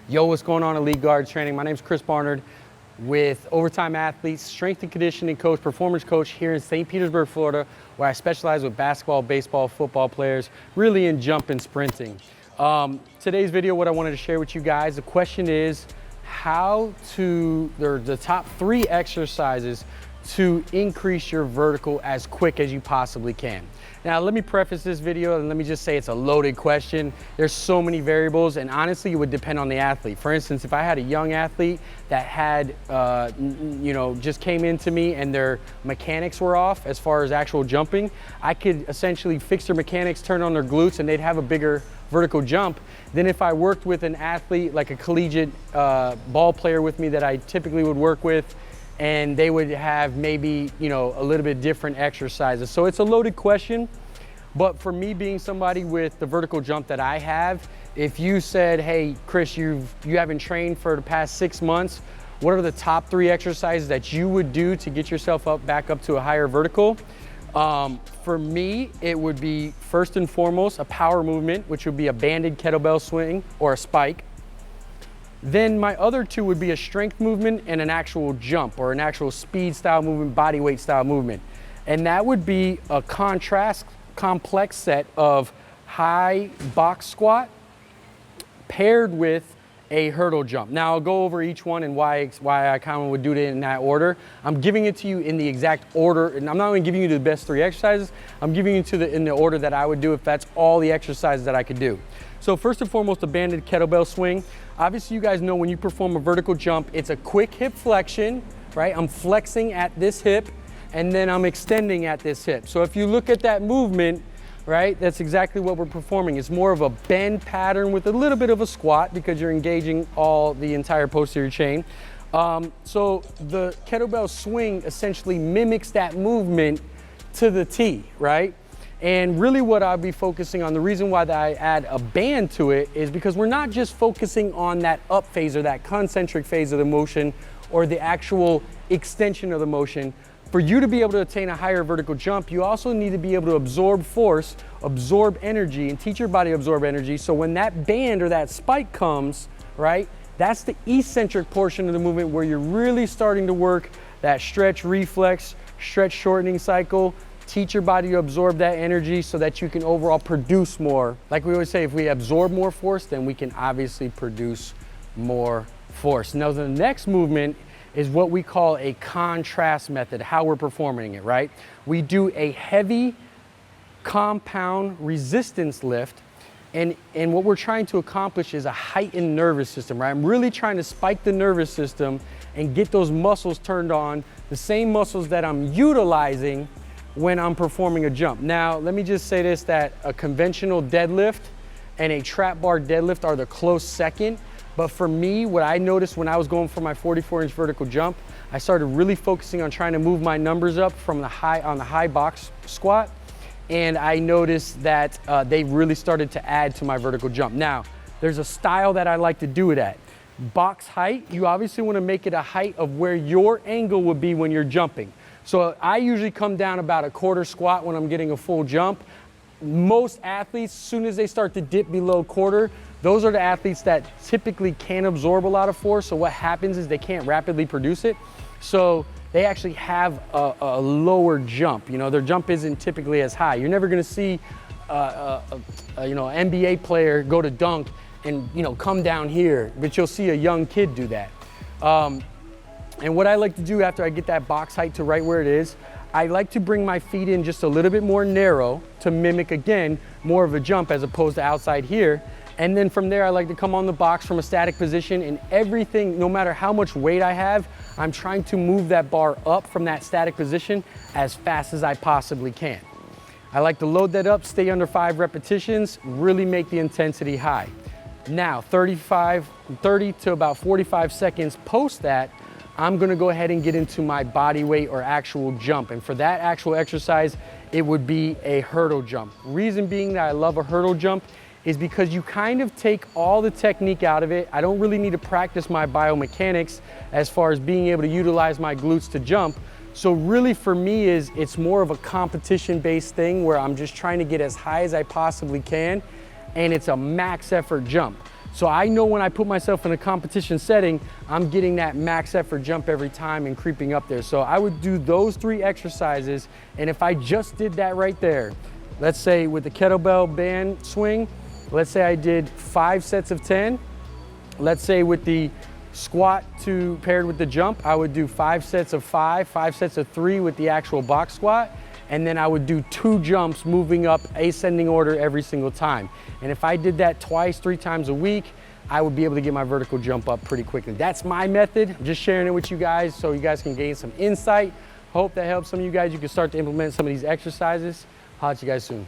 Yo, what's going on, Elite Guard Training? My name is Chris Barnard with Overtime Athletes, strength and conditioning coach, performance coach here in St. Petersburg, Florida, where I specialize with basketball, baseball, football players, really in jump and sprinting. Today's video, what I wanted to share with you guys, the question is the top 3 exercises to increase your vertical as quick as you possibly can. Now, let me preface this video and let me just say it's a loaded question. There's so many variables, and honestly, it would depend on the athlete. For instance, if I had a young athlete that had, just came into me and their mechanics were off as far as actual jumping, I could essentially fix their mechanics, turn on their glutes, and they'd have a bigger vertical jump than if I worked with an athlete like a collegiate ball player with me that I typically would work with, and they would have maybe, a little bit different exercises. So it's a loaded question, but for me, being somebody with the vertical jump that I have, if you said, hey, Chris, you haven't trained for the past 6 months, what are the top 3 exercises that you would do to get yourself back up to a higher vertical? For me, it would be first and foremost a power movement, which would be a banded kettlebell swing or a spike. Then my other 2 would be a strength movement and an actual jump or an actual speed style movement, body weight style movement. And that would be a complex set of high box squat paired with a hurdle jump. Now I'll go over each one and why I kind of would do it in that order. I'm giving it to you in the exact order, and I'm not only giving you the best 3 exercises, I'm giving you in the order that I would do if that's all the exercises that I could do. So first and foremost, a banded kettlebell swing. Obviously, you guys know when you perform a vertical jump, it's a quick hip flexion, right? I'm flexing at this hip, and then I'm extending at this hip. So if you look at that movement, right, that's exactly what we're performing. It's more of a bend pattern with a little bit of a squat because you're engaging the entire posterior chain. So the kettlebell swing essentially mimics that movement to the T, right? And really what I'll be focusing on, the reason why I add a band to it is because we're not just focusing on that up phase or that concentric phase of the motion or the actual extension of the motion. For you to be able to attain a higher vertical jump, you also need to be able to absorb force, absorb energy, and teach your body to absorb energy. So when that band or that spike comes, right, that's the eccentric portion of the movement where you're really starting to work that stretch reflex, stretch shortening cycle, teach your body to absorb that energy so that you can overall produce more. Like we always say, if we absorb more force, then we can obviously produce more force. Now the next movement is what we call a contrast method, how we're performing it, right? We do a heavy compound resistance lift, and what we're trying to accomplish is a heightened nervous system, right? I'm really trying to spike the nervous system and get those muscles turned on, the same muscles that I'm utilizing when I'm performing a jump. Now, let me just say this, that a conventional deadlift and a trap bar deadlift are the close second. But for me, what I noticed when I was going for my 44-inch vertical jump, I started really focusing on trying to move my numbers up from the high box squat. And I noticed that they really started to add to my vertical jump. Now, there's a style that I like to do it at. Box height, you obviously want to make it a height of where your angle would be when you're jumping. So I usually come down about a quarter squat when I'm getting a full jump. Most athletes, as soon as they start to dip below quarter, those are the athletes that typically can't absorb a lot of force. So what happens is they can't rapidly produce it. So they actually have a lower jump. Their jump isn't typically as high. You're never gonna see an NBA player go to dunk and come down here, but you'll see a young kid do that. And what I like to do after I get that box height to right where it is, I like to bring my feet in just a little bit more narrow to mimic, again, more of a jump as opposed to outside here. And then from there, I like to come on the box from a static position, and everything, no matter how much weight I have, I'm trying to move that bar up from that static position as fast as I possibly can. I like to load that up, stay under 5 repetitions, really make the intensity high. Now, 30 to about 45 seconds post that, I'm gonna go ahead and get into my body weight or actual jump. And for that actual exercise, it would be a hurdle jump. Reason being that I love a hurdle jump is because you kind of take all the technique out of it. I don't really need to practice my biomechanics as far as being able to utilize my glutes to jump. So really for me it's more of a competition-based thing where I'm just trying to get as high as I possibly can, and it's a max effort jump. So I know when I put myself in a competition setting, I'm getting that max effort jump every time and creeping up there. So I would do those 3 exercises. And if I just did that right there, let's say with the kettlebell band swing, let's say I did 5 sets of 10. Let's say with the squat paired with the jump, I would do 5 sets of 5, 5 sets of 3 with the actual box squat. And then I would do 2 jumps moving up ascending order every single time. And if I did that twice, 3 times a week, I would be able to get my vertical jump up pretty quickly. That's my method. I'm just sharing it with you guys so you guys can gain some insight. Hope that helps some of you guys. You can start to implement some of these exercises. I'll see you guys soon.